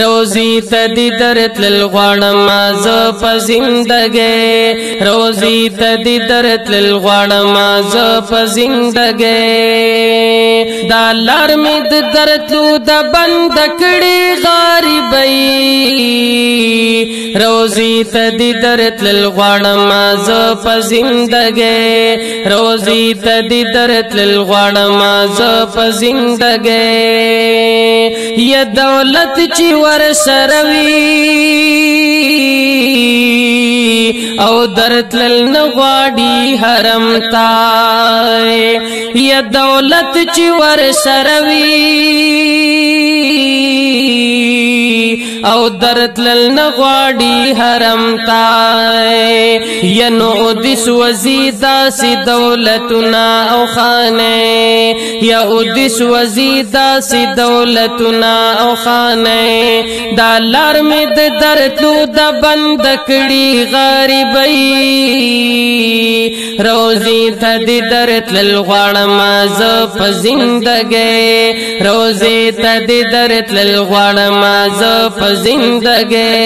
روزی تدی درتلل غواړم ز په زندګۍ روزی تدی درتلل غواړم ز په زندګۍ دا لار می د درتلو د بند کړي غریبۍ روزی تدی درتلل غواړم ز په زندګۍ روزی تدی درتلل غواړم ز په زندګۍ یا دولت چی ور سروي او درتلل نغواړي حرم تا یا دولت چی ور سروي او درتلل نغواړي حرم تا یا نو دس وزیدا سی دولتنا او خانه یا ادس وزیدا سی دولتنا او خانه دا لار می د درتلو د بند کړي غریبۍ روزی ته د درتلل غواړم ز په زندګۍ روزی ته د درتلل غواړم ز په زندګۍ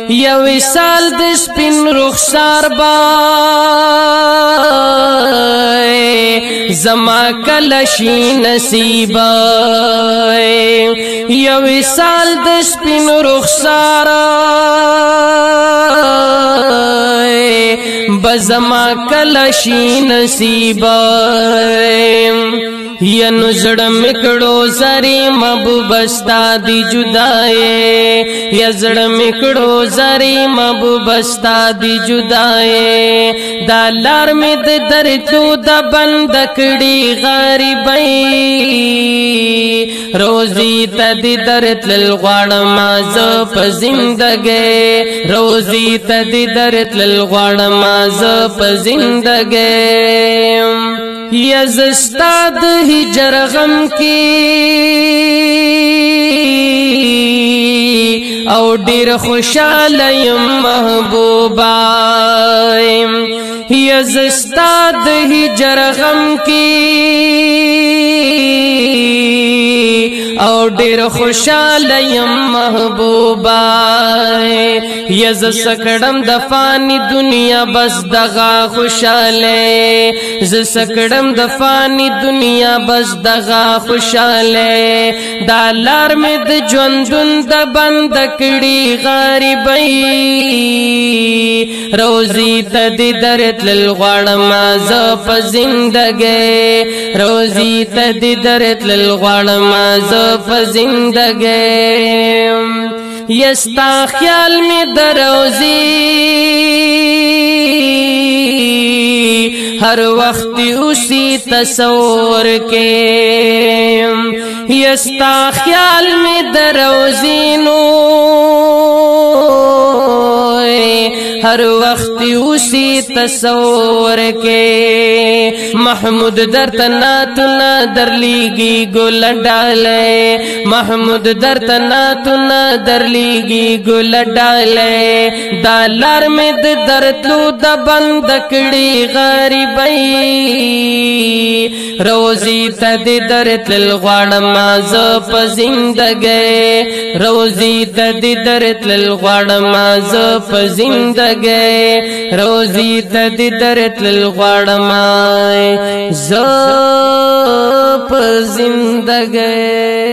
یو وصال د سپین رخسار با زما کلشی نصیب یو وصال د سپین رخسار بزما کلشی نصیب یا نزړ میکړو زری محبوب استا دی جدای یا زړ میکړو زری محبوب استا دی جدای دا لار می د درتلو د بند کړي غریبۍ روزی ته د درتلل غواړم ز په زندګۍ روزی ته د درتلل غواړم ز په زندګۍ یا زستا د هجر غم کی او ډیر خوشاله یم محبوبا یا زستا د هجر غم کی او ډیر خوشاله یم محبوبا یا ز سکړم د فانی دنیا بس دغه خوشاله ز سکړم د فانی دنیا بس دغه خوشاله دا لار می د ژوندون د بند کړي غریبۍ روزی ته د درتلل غواړم ز په زندګۍ روزی ته د درتلل غواړم ز په زندګۍ یستا خیال می دروزی ہر وقت اسی تصور کے یستا خیال میں دروزینو ہر وقت اسی تصور کے محمود درتنا تنا درلیگی گل ڈالے محمود درتنا تنا درلیگی گل ڈالے دا لار میں درتلو د بند کړي غریبۍ روزی ته د درتلل غواړم ز په زندګۍ روزی ته د درتلل غواړم ز په زندګۍ روزی ته د درتلل غواړم ز په زندګۍ